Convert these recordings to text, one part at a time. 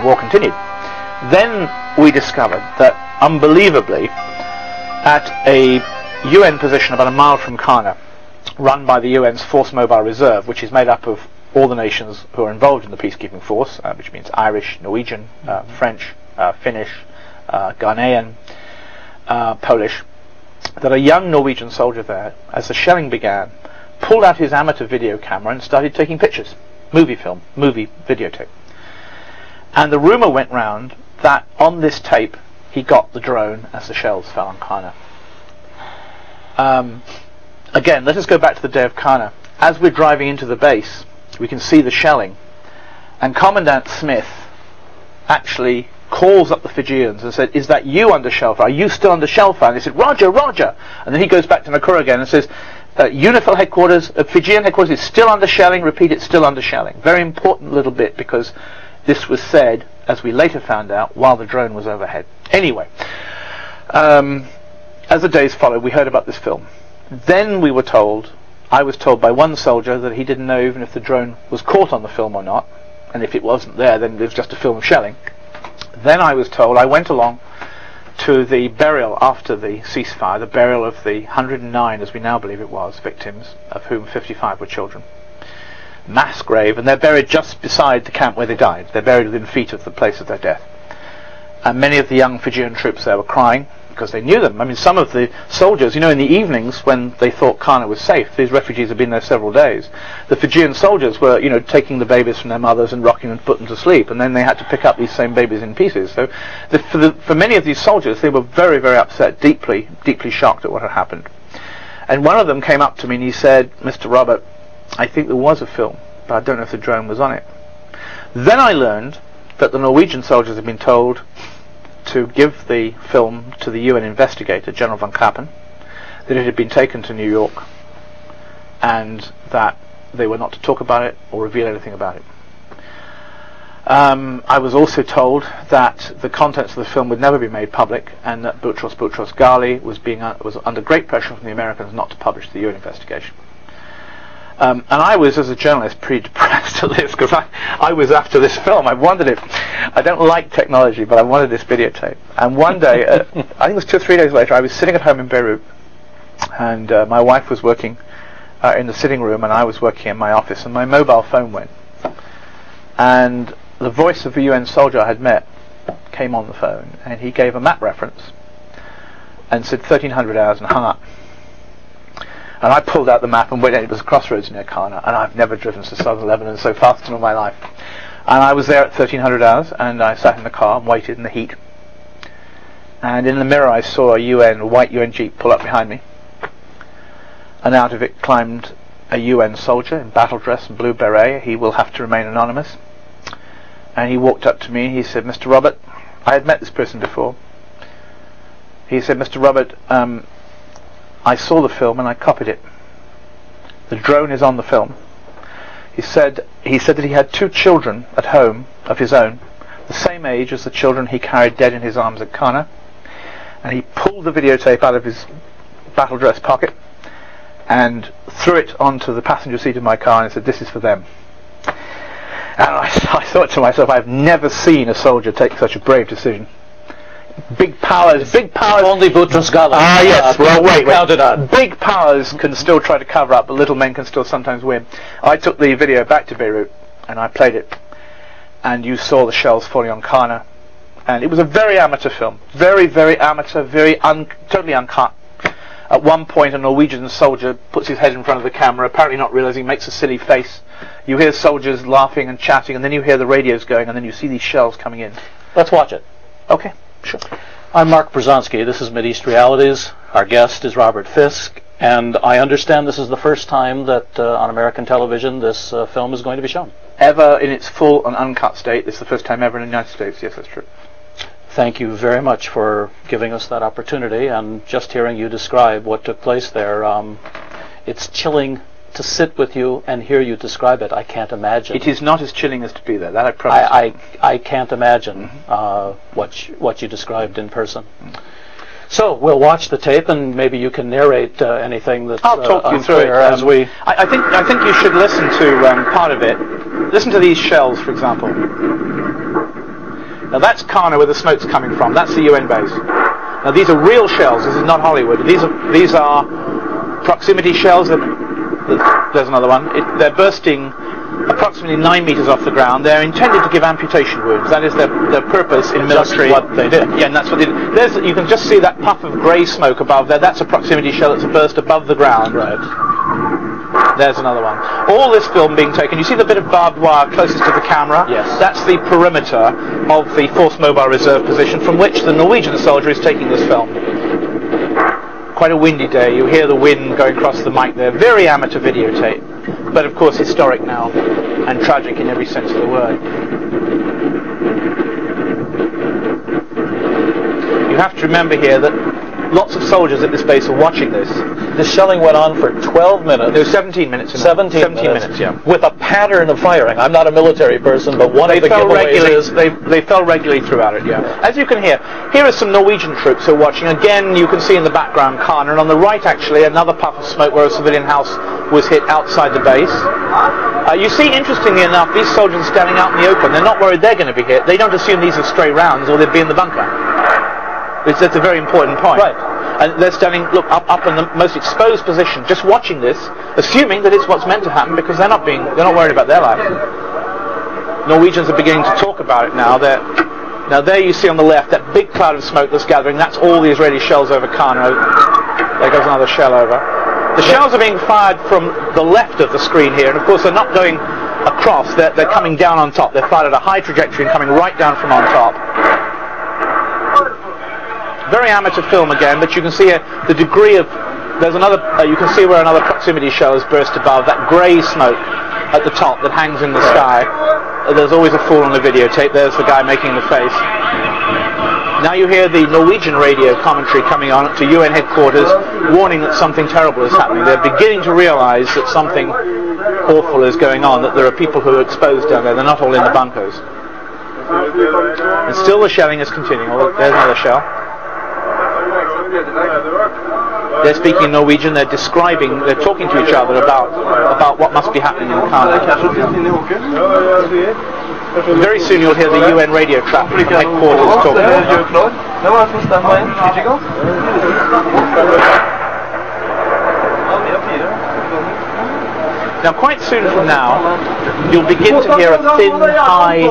war continued. Then we discovered that, unbelievably, at a UN position about a mile from Karna, run by the UN's Force Mobile Reserve, which is made up of all the nations who are involved in the peacekeeping force, which means Irish, Norwegian, French, Finnish, Ghanaian, Polish, that a young Norwegian soldier there, as the shelling began, pulled out his amateur video camera and started taking pictures. Movie videotape. And the rumour went round that on this tape he got the drone as the shells fell on Karna. Again, let us go back to the day of Karna. As we're driving into the base, we can see the shelling, and Commandant Smith actually calls up the Fijians and said, "Is that you under shellfire? Are you still under shellfire?" And they said, "Roger, Roger." And then he goes back to Nakura again and says, "UNIFIL headquarters, Fijian headquarters is still under shelling. Repeat, it's still under shelling." Very important little bit, because this was said, as we later found out, while the drone was overhead. Anyway, as the days followed, we heard about this film. Then we were told, I was told by one soldier, that he didn't know even if the drone was caught on the film or not, and if it wasn't there, then it was just a film of shelling. Then I was told, I went along to the burial after the ceasefire, the burial of the 109, as we now believe it was, victims, of whom 55 were children. Mass grave, and they're buried just beside the camp where they died. They're buried within feet of the place of their death. And many of the young Fijian troops there were crying, because they knew them. I mean, some of the soldiers, you know, in the evenings when they thought Karna was safe, these refugees had been there several days, the Fijian soldiers were, you know, taking the babies from their mothers and rocking and putting them to sleep, and then they had to pick up these same babies in pieces. So for many of these soldiers, they were very, very upset, deeply shocked at what had happened. And one of them came up to me and he said, "Mr. Robert, I think there was a film, but I don't know if the drone was on it." Then I learned that the Norwegian soldiers had been told to give the film to the UN investigator, General von Kappen, that it had been taken to New York, and that they were not to talk about it or reveal anything about it. I was also told that the contents of the film would never be made public, and that Boutros Ghali was under great pressure from the Americans not to publish the UN investigation. And I was, as a journalist, pretty depressed at this, because I was after this film. I wanted it. I don't like technology, but I wanted this videotape. And one day, I think it was 2 or 3 days later, I was sitting at home in Beirut, and my wife was working in the sitting room, and I was working in my office, and my mobile phone went. And the voice of the UN soldier I had met came on the phone, and he gave a map reference, and said 1300 hours, and hung up. And I pulled out the map and went, and it was a crossroads near Karna, and I've never driven to southern Lebanon so fast in all my life. And I was there at 1300 hours, and I sat in the car and waited in the heat. And in the mirror I saw a white UN Jeep pull up behind me. And out of it climbed a UN soldier in battle dress and blue beret. He will have to remain anonymous. And he walked up to me and he said, "Mr. Robert," I had met this person before. He said, "Mr. Robert, I saw the film and I copied it. The drone is on the film." He said that he had 2 children at home of his own, the same age as the children he carried dead in his arms at Karna. And he pulled the videotape out of his battle dress pocket and threw it onto the passenger seat of my car and said, "This is for them." And I thought to myself, I've never seen a soldier take such a brave decision. Big powers. Only Boutros Ghali. Yes. Well, wait. Counted on. Big powers can still try to cover up, but little men can still sometimes win. I took the video back to Beirut and I played it, and you saw the shells falling on Karna, and it was a very amateur film, very, very amateur, totally uncut. At one point, a Norwegian soldier puts his head in front of the camera, apparently not realizing, makes a silly face. You hear soldiers laughing and chatting, and then you hear the radios going, and then you see these shells coming in. Let's watch it. Okay. Sure. I'm Mark Brzezinski. This is Mideast Realities. Our guest is Robert Fisk, and I understand this is the first time that on American television this film is going to be shown. Ever in its full and uncut state. It's the first time ever in the United States. Yes, that's true. Thank you very much for giving us that opportunity, and just hearing you describe what took place there, it's chilling to sit with you and hear you describe it. I can't imagine. It is not as chilling as to be there. That I promise. I can't imagine what you described in person. So we'll watch the tape, and maybe you can narrate anything that's I'll talk you through it as we. I think you should listen to part of it. Listen to these shells, for example. Now that's Kana where the smoke's coming from. That's the UN base. Now these are real shells. This is not Hollywood. These are proximity shells. There's another one. They're bursting approximately 9 meters off the ground. They're intended to give amputation wounds. That is their purpose in military. That's what they did. Yeah, and that's what they did. You can just see that puff of grey smoke above there. That's a proximity shell that's burst above the ground. Right. There's another one. All this film being taken. You see the bit of barbed wire closest to the camera? Yes. That's the perimeter of the 4th Mobile Reserve position from which the Norwegian soldier is taking this film. Quite a windy day. You hear the wind going across the mic there. Very amateur videotape, but of course historic now and tragic in every sense of the word. You have to remember here that lots of soldiers at this base are watching this. The shelling went on for 12 minutes. There were 17 minutes. 17 minutes, yeah. With a pattern of firing. I'm not a military person, but one of the giveaways is... They fell regularly throughout it, yeah. As you can hear, here are some Norwegian troops who are watching. Again, you can see in the background Kana, and on the right, actually, another puff of smoke where a civilian house was hit outside the base. You see, interestingly enough, these soldiers are standing out in the open. They're not worried they're going to be hit. They don't assume these are stray rounds or they'd be in the bunker. That's a very important point. Right. And they're standing, up in the most exposed position, just watching this, assuming that it's what's meant to happen, because they're not worried about their life. Norwegians are beginning to talk about it now. Now there you see on the left that big cloud of smoke that's gathering. That's all the Israeli shells over Kana. There goes another shell over. The shells are being fired from the left of the screen here, and of course they're not going across. They're coming down on top. They're fired at a high trajectory and coming right down from on top. Very amateur film again, but you can see the degree of... There's another... you can see where another proximity shell has burst above. That grey smoke at the top that hangs in the sky. There's always a fool on the videotape. There's the guy making the face. Now you hear the Norwegian radio commentary coming on to UN headquarters, warning that something terrible is happening. They're beginning to realise that something awful is going on, that there are people who are exposed down there. They're not all in the bunkers. And still the shelling is continuing. Oh, there's another shell. They're speaking Norwegian. They're talking to each other about what must be happening in Kana. Very soon you'll hear the UN radio traffic headquarters talking. Now quite soon from now, you'll begin to hear a thin, high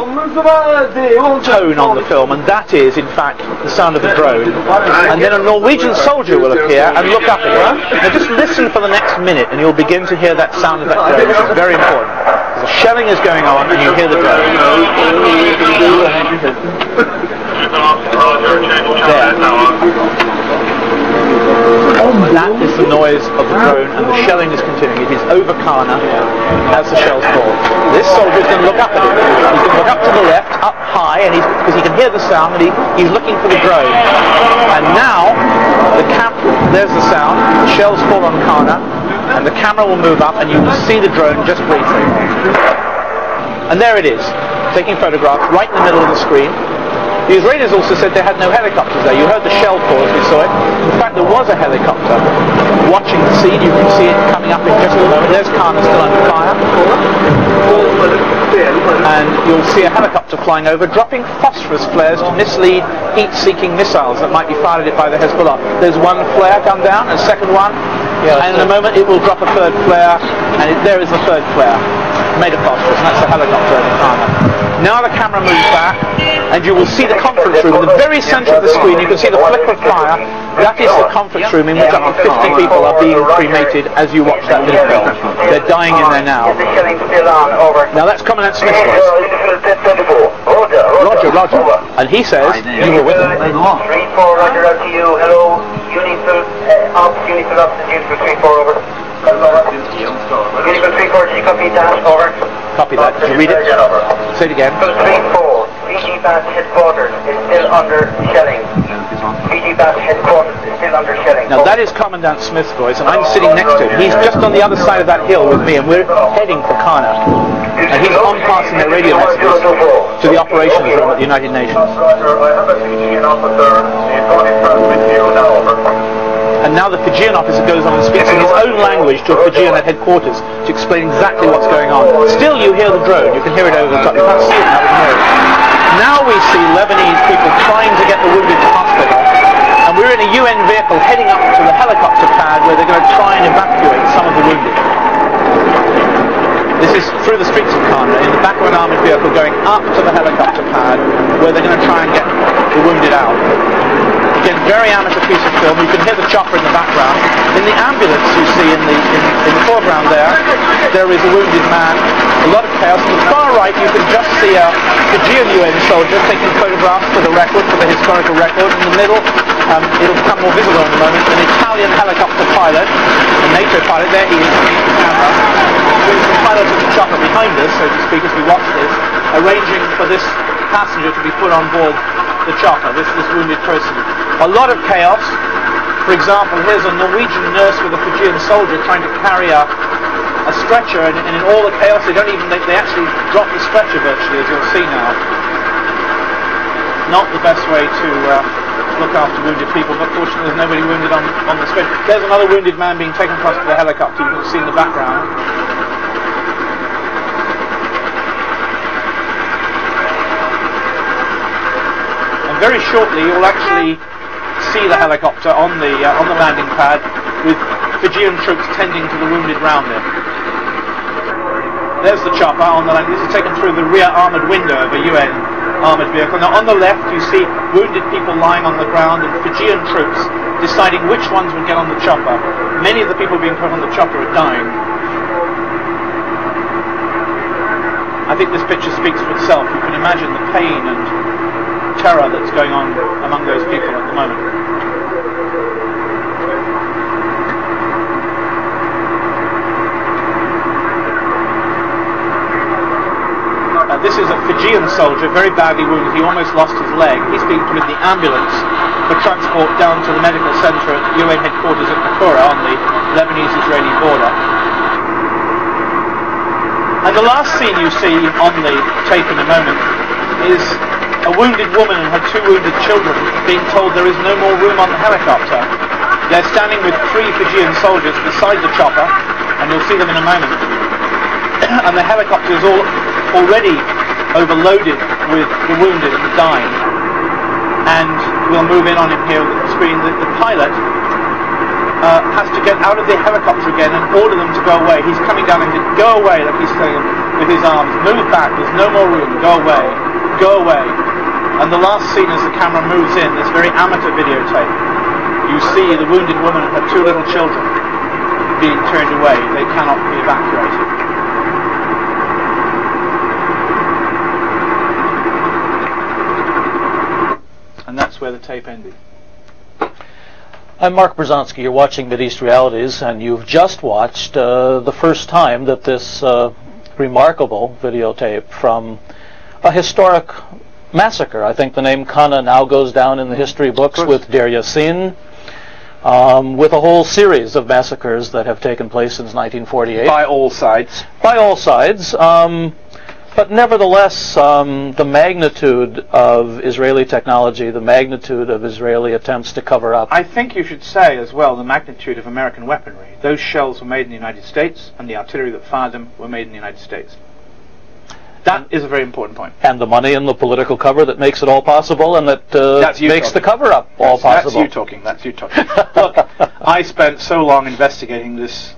tone on the film, and that is, in fact, the sound of a drone. And then a Norwegian soldier will appear and look up at it. Now just listen for the next minute, and you'll begin to hear that sound of that drone, which is very important. The shelling is going on, and you hear the drone. There. That is the noise of the drone, and the shelling is continuing. It is over Kana as the shells fall. This soldier is going to look up at it. He's going to look up to the left, up high, and because he can hear the sound, and he's looking for the drone. And now, there's the sound. The shells fall on Kana, and the camera will move up, and you will see the drone just briefly. And there it is, taking photographs right in the middle of the screen. The Israelis also said they had no helicopters there. You heard the shell fall as we saw it. In fact, there was a helicopter watching the scene. You can see it coming up in just a moment. There's Kana still under fire. And you'll see a helicopter flying over, dropping phosphorus flares to mislead heat-seeking missiles that might be fired at it by the Hezbollah. There's one flare come down, and a second one. And in a moment it will drop a third flare, and there is the third flare, made of phosphorus, and that's the helicopter over Kana. Now the camera moves back, and you will see the conference room. In the very centre of the screen, you can see the flicker of fire. That is the conference room in which up to 50 people are being cremated as you watch that bit of film. They're dying in there now. Now that's Commandant Smith's voice. Roger. And he says, you were with him. 3-4, Roger, out to you. Hello, Unifil, Unifil oxygen for 3-4, over. Unifil 3-4, did you copy that? Over. Copy that. Did you read it? Say it again. 3-4, VG Bass headquarters is still under shelling. VG Bass headquarters is still under shelling. Now that is Commandant Smith's voice, and I'm sitting next to him. He's just on the other side of that hill with me, and we're heading for Kana. And he's on passing their radio messages to the operations room at the United Nations. And now the Fijian officer goes on and speaks in his own language to a Fijian at headquarters to explain exactly what's going on. Still you hear the drone, you can hear it over the top, you can't see it now, but you hear it. Now we see Lebanese people trying to get the wounded to hospital, and we're in a UN vehicle heading up to the helicopter pad where they're going to try and evacuate some of the wounded. This is through the streets of Qana, in the back of an armoured vehicle going up to the helicopter pad where they're going to try and get the wounded out. Again, very amateur piece of film. You can hear the chopper in the background. In the ambulance you see in the foreground there is a wounded man. A lot of chaos. On the far right you can just see a Fijian UN soldier taking photographs for the record, for the historical record. In the middle, it'll become more visible in a moment, an Italian helicopter pilot, a NATO pilot. There he is, the camera. The pilot of the chopper behind us, so to speak, as we watch this, arranging for this passenger to be put on board the chopper, this wounded person. A lot of chaos. For example, here's a Norwegian nurse with a Fijian soldier trying to carry a stretcher, and in all the chaos they actually drop the stretcher virtually, as you'll see now. Not the best way to look after wounded people, but fortunately there's nobody wounded on the stretcher. There's another wounded man being taken across to the helicopter, you can see in the background. Very shortly, you'll actually see the helicopter on the landing pad with Fijian troops tending to the wounded round it. There's the chopper on the landing. This is taken through the rear armoured window of a UN armoured vehicle. Now, on the left, you see wounded people lying on the ground and Fijian troops deciding which ones would get on the chopper. Many of the people being put on the chopper are dying. I think this picture speaks for itself. You can imagine the pain and terror that's going on among those people at the moment. This is a Fijian soldier, very badly wounded. He almost lost his leg. He's being put in the ambulance for transport down to the medical centre at UN headquarters at Nakura on the Lebanese-Israeli border. And the last scene you see on the tape in a moment is a wounded woman and her two wounded children being told there is no more room on the helicopter. They're standing with 3 Fijian soldiers beside the chopper, and you'll see them in a moment. And the helicopter is already overloaded with the wounded and the dying. And we'll move in on him here on the screen. The pilot has to get out of the helicopter again and order them to go away. He's coming down and says, "Go away," like he's saying with his arms. "Move back, there's no more room, go away, go away." And the last scene as the camera moves in, this very amateur videotape, you see the wounded woman and her 2 little children being turned away. They cannot be evacuated. And that's where the tape ended. I'm Mark Brzezinski. You're watching Mideast Realities, and you've just watched the first time that this remarkable videotape from a historic massacre. I think the name Qana now goes down in the history books with Deir Yassin, with a whole series of massacres that have taken place since 1948. By all sides. By all sides. But nevertheless, the magnitude of Israeli technology, the magnitude of Israeli attempts to cover up. I think you should say as well the magnitude of American weaponry. Those shells were made in the United States, and the artillery that fired them were made in the United States. That is a very important point. And the money and the political cover that makes it all possible, and that makes the cover-up all possible. That's you talking. That's you talking. Look, I spent so long investigating this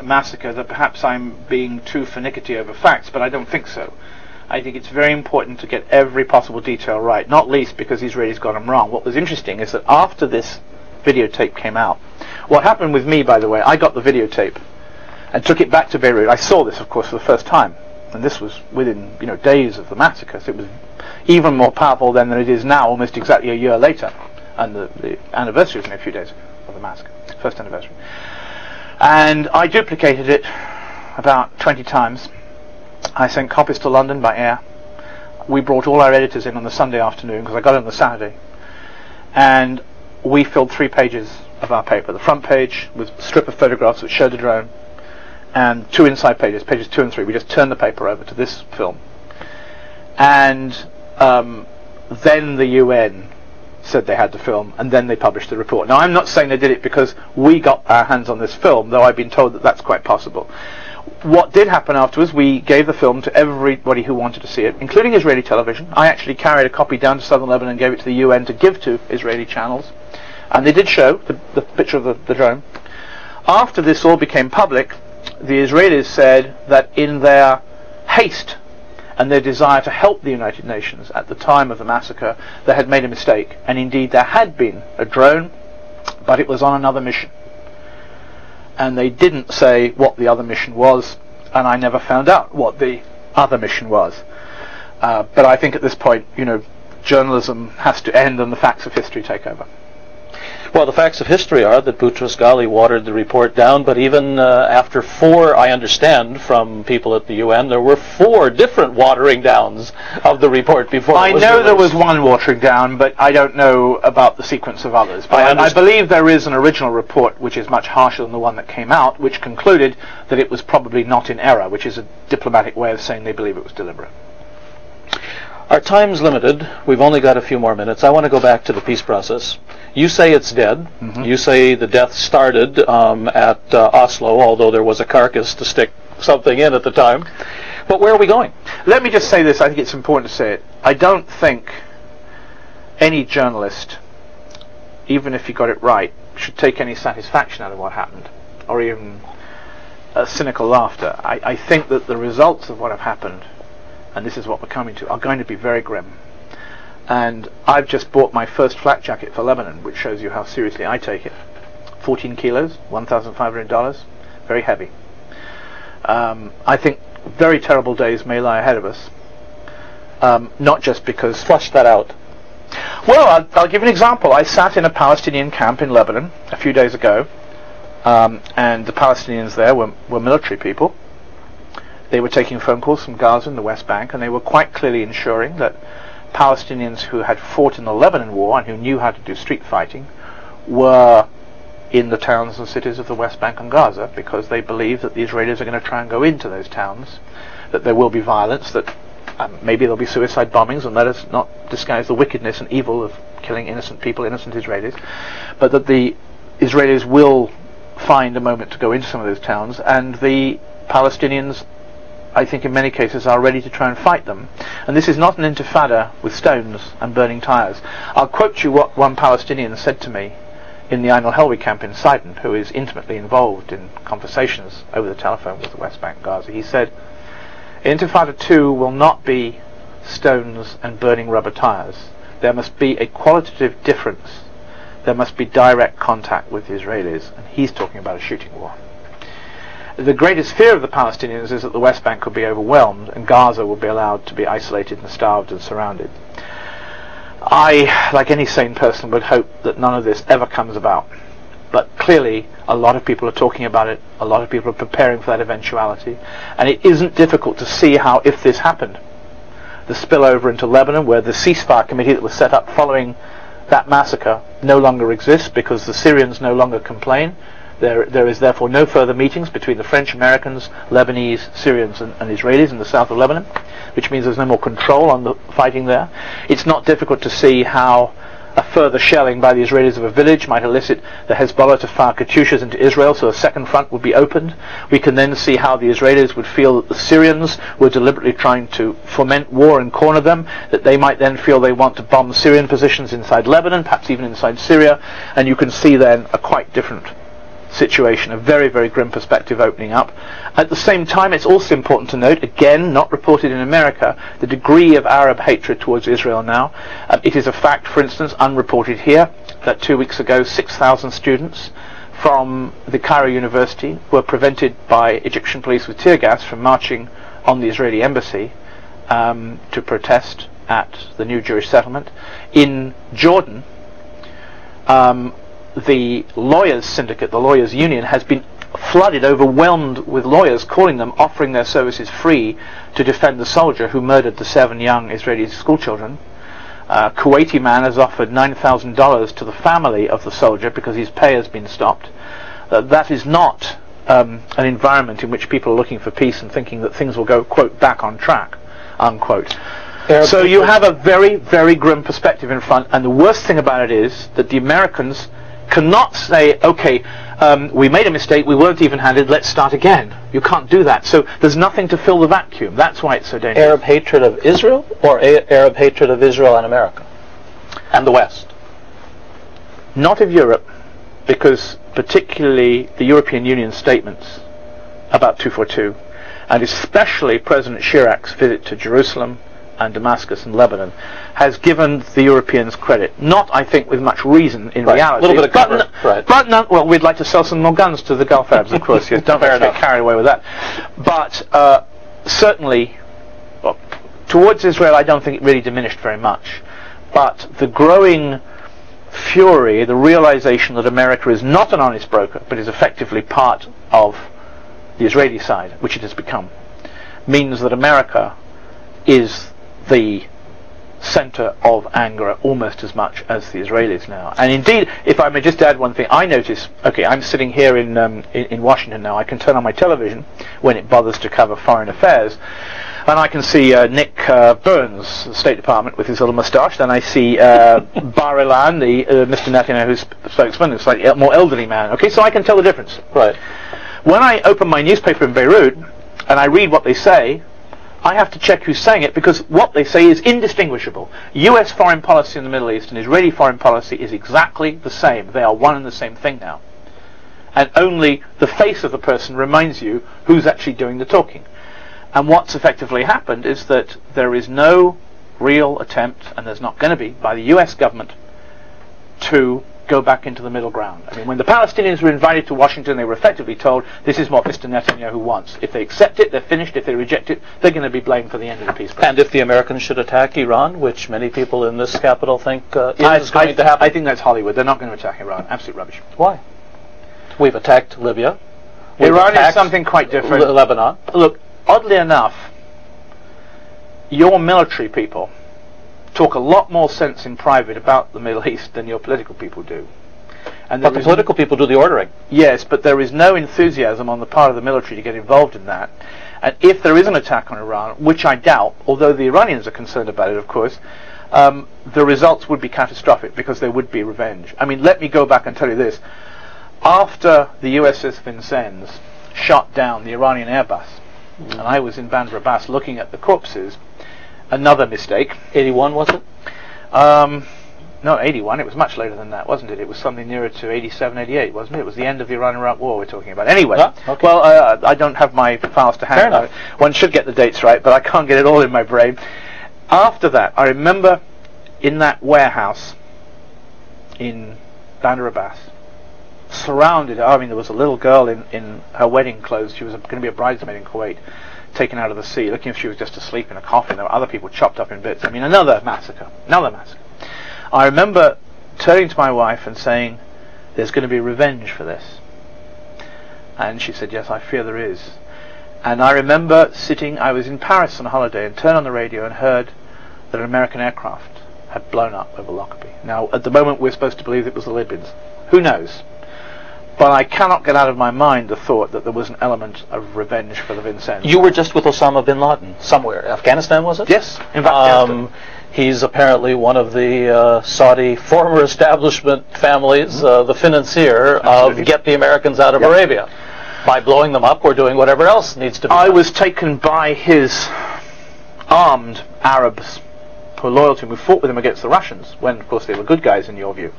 massacre that perhaps I'm being too finicky over facts, but I don't think so. I think it's very important to get every possible detail right, not least because the Israelis got them wrong. What was interesting is that after this videotape came out, what happened with me, by the way, I got the videotape and took it back to Beirut. I saw this, of course, for the first time, and this was within days of the massacre, so it was even more powerful then than it is now, almost exactly a year later, and the anniversary was in a few days of the massacre, first anniversary. And I duplicated it about 20 times. I sent copies to London by air. We brought all our editors in on the Sunday afternoon, because I got it on the Saturday, and we filled 3 pages of our paper. The front page with a strip of photographs that showed the drone, and 2 inside pages, pages 2 and 3. We just turned the paper over to this film. And then the UN said they had to film, and then they published the report. Now, I'm not saying they did it because we got our hands on this film, though I've been told that that's quite possible. What did happen afterwards, we gave the film to everybody who wanted to see it, including Israeli television. I actually carried a copy down to southern Lebanon and gave it to the UN to give to Israeli channels. And they did show the picture of the drone. After this all became public, the Israelis said that in their haste and their desire to help the United Nations at the time of the massacre, they had made a mistake. And indeed there had been a drone, but it was on another mission. And they didn't say what the other mission was, and I never found out what the other mission was. But I think at this point, journalism has to end and the facts of history take over. Well, the facts of history are that Boutros Ghali watered the report down, but even after 4, I understand from people at the UN, there were 4 different watering downs of the report before it was know released. there was one watering down, but I don't know about the sequence of others. But I believe there is an original report which is much harsher than the one that came out, which concluded that it was probably not in error, which is a diplomatic way of saying they believe it was deliberate. Our time's limited. We've only got a few more minutes. I want to go back to the peace process. You say it's dead. Mm-hmm. You say the death started at Oslo, although there was a carcass to stick something in at the time. But where are we going? Let me just say this. I think it's important to say it. I don't think any journalist, even if he got it right, should take any satisfaction out of what happened, or even cynical laughter. I think that the results of what have happened, and this is what we're coming to, are going to be very grim. And I've just bought my first flak jacket for Lebanon, which shows you how seriously I take it. 14 kilos, $1,500, very heavy. I think very terrible days may lie ahead of us. Not just because... Flush that out. Well, I'll give you an example. I sat in a Palestinian camp in Lebanon a few days ago, and the Palestinians there were military people. They were taking phone calls from Gaza and the West Bank, and they were quite clearly ensuring that Palestinians who had fought in the Lebanon War and who knew how to do street fighting were in the towns and cities of the West Bank and Gaza, because they believe that the Israelis are going to try and go into those towns, that there will be violence, that maybe there'll be suicide bombings, and let us not disguise the wickedness and evil of killing innocent people, innocent Israelis, but that the Israelis will find a moment to go into some of those towns, and the Palestinians, I think in many cases, are ready to try and fight them. And this is not an intifada with stones and burning tires. I'll quote you what one Palestinian said to me in the Ain al-Helwi camp in Sidon, who is intimately involved in conversations over the telephone with the West Bank Gaza. He said, Intifada 2 will not be stones and burning rubber tires. There must be a qualitative difference. There must be direct contact with the Israelis. And he's talking about a shooting war. The greatest fear of the Palestinians is that the West Bank could be overwhelmed and Gaza would be allowed to be isolated and starved and surrounded. I, like any sane person, would hope that none of this ever comes about. But clearly, a lot of people are talking about it, a lot of people are preparing for that eventuality, and it isn't difficult to see how, if this happened, the spillover into Lebanon, where the ceasefire committee that was set up following that massacre no longer exists because the Syrians no longer complain. There is therefore no further meetings between the French, Americans, Lebanese, Syrians and Israelis in the south of Lebanon, which means there's no more control on the fighting there. It's not difficult to see how a further shelling by the Israelis of a village might elicit the Hezbollah to fire Katyushas into Israel, so a second front would be opened. We can then see how the Israelis would feel that the Syrians were deliberately trying to foment war and corner them, that they might then feel they want to bomb Syrian positions inside Lebanon, perhaps even inside Syria, and you can see then a quite different situation, a very, very grim perspective opening up. At the same time, it's also important to note, again, not reported in America, the degree of Arab hatred towards Israel now. It is a fact, for instance, unreported here, that 2 weeks ago 6,000 students from the Cairo University were prevented by Egyptian police with tear gas from marching on the Israeli embassy to protest at the new Jewish settlement. In Jordan, the lawyers syndicate, the lawyers union, has been flooded, overwhelmed with lawyers calling them, offering their services free to defend the soldier who murdered the 7 young Israeli schoolchildren. A Kuwaiti man has offered $9,000 to the family of the soldier because his pay has been stopped. That is not an environment in which people are looking for peace and thinking that things will go, quote, back on track, unquote. So you have a very, very grim perspective in front, and the worst thing about it is that the Americans cannot say, okay, we made a mistake, we weren't even-handed, let's start again. You can't do that. So there's nothing to fill the vacuum. That's why it's so dangerous. Arab hatred of Israel, or Arab hatred of Israel and America and the West? Not of Europe, because particularly the European Union statements about 242, and especially President Chirac's visit to Jerusalem and Damascus and Lebanon, has given the Europeans credit. Not, I think, with much reason in reality. A little bit of cover. But well, we'd like to sell some more guns to the Gulf Arabs, of course. Yes, don't get carried away with that. But certainly, well, towards Israel, I don't think it really diminished very much. But the growing fury, the realization that America is not an honest broker, but is effectively part of the Israeli side, which it has become, means that America is the center of anger almost as much as the Israelis now. And indeed, if I may just add one thing, I notice, okay, I'm sitting here in Washington now, I can turn on my television when it bothers to cover foreign affairs, and I can see Nick Burns, the State Department, with his little moustache. Then I see Bar-Ilan, the Mr. Netanyahu's spokesman, a slightly more elderly man. Okay, so I can tell the difference. Right. When I open my newspaper in Beirut and I read what they say, I have to check who's saying it, because what they say is indistinguishable. US foreign policy in the Middle East and Israeli foreign policy is exactly the same. They are one and the same thing now. And only the face of the person reminds you who's actually doing the talking. And what's effectively happened is that there is no real attempt, and there's not going to be, by the US government to go back into the middle ground. I mean, when the Palestinians were invited to Washington, they were effectively told, this is what Mr. Netanyahu wants. If they accept it, they're finished. If they reject it, they're going to be blamed for the end of the peace process. And if the Americans should attack Iran, which many people in this capital think is going to happen? I think that's Hollywood. They're not going to attack Iran. Absolute rubbish. Why? We've attacked Libya. Iran is something quite different. Lebanon. Look, oddly enough, your military people talk a lot more sense in private about the Middle East than your political people do. And but the political people do the ordering. Yes, but there is no enthusiasm on the part of the military to get involved in that. And if there is an attack on Iran, which I doubt, although the Iranians are concerned about it, of course, the results would be catastrophic, because there would be revenge. I mean, let me go back and tell you this. After the USS Vincennes shot down the Iranian Airbus, and I was in Bandar Abbas looking at the corpses, another mistake. 81, was it? Not 81, it was much later than that, wasn't it? It was something nearer to 87, 88, wasn't it? It was the end of the Iran-Iraq War we're talking about. Anyway, okay. Well, I don't have my files to hand. Fair enough. One should get the dates right, but I can't get it all in my brain. After that, I remember in that warehouse in Bandar Abbas, surrounded, I mean, there was a little girl in her wedding clothes. She was going to be a bridesmaid in Kuwait, taken out of the sea, looking if she was just asleep in a coffin. There were other people chopped up in bits. I mean, another massacre. I remember turning to my wife and saying, there's going to be revenge for this. And she said, yes, I fear there is. And I remember I was in Paris on a holiday, and turned on the radio and heard that an American aircraft had blown up over Lockerbie. Now, at the moment, we're supposed to believe it was the Libyans. Who knows? But I cannot get out of my mind the thought that there was an element of revenge for the Vincennes. You were just with Osama bin Laden somewhere. Afghanistan, was it? Yes, in fact. He's apparently one of the Saudi former establishment families, the financier of get the Americans out of Arabia by blowing them up or doing whatever else needs to be done. I was taken by his armed Arabs who were loyal to him, who fought with him against the Russians, when, of course, they were good guys in your view.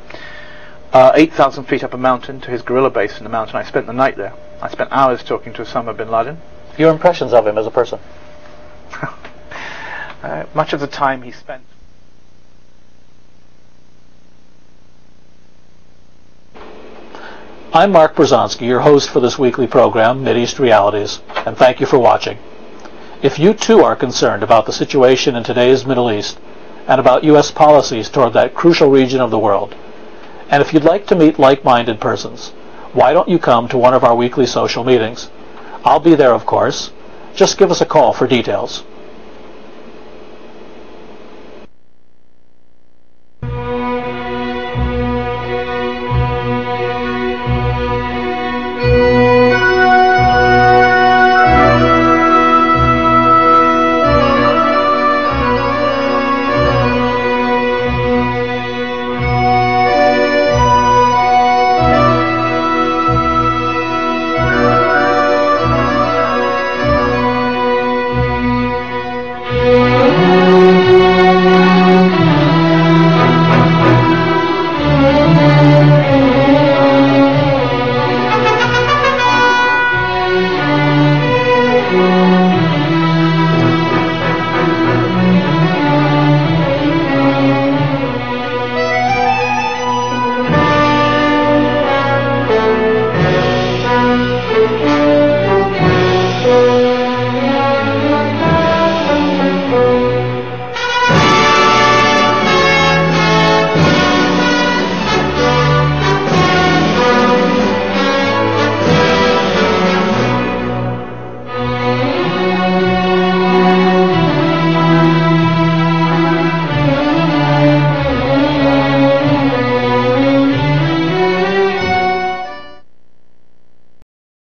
8,000 feet up a mountain to his guerrilla base in the mountain. I spent the night there. I spent hours talking to Osama bin Laden. Your impressions of him as a person? Much of the time he spent... I'm Mark Brzezinski, your host for this weekly program, Mideast Realities, and thank you for watching. If you too are concerned about the situation in today's Middle East and about U.S. policies toward that crucial region of the world, and if you'd like to meet like-minded persons, why don't you come to one of our weekly social meetings? I'll be there, of course. Just give us a call for details.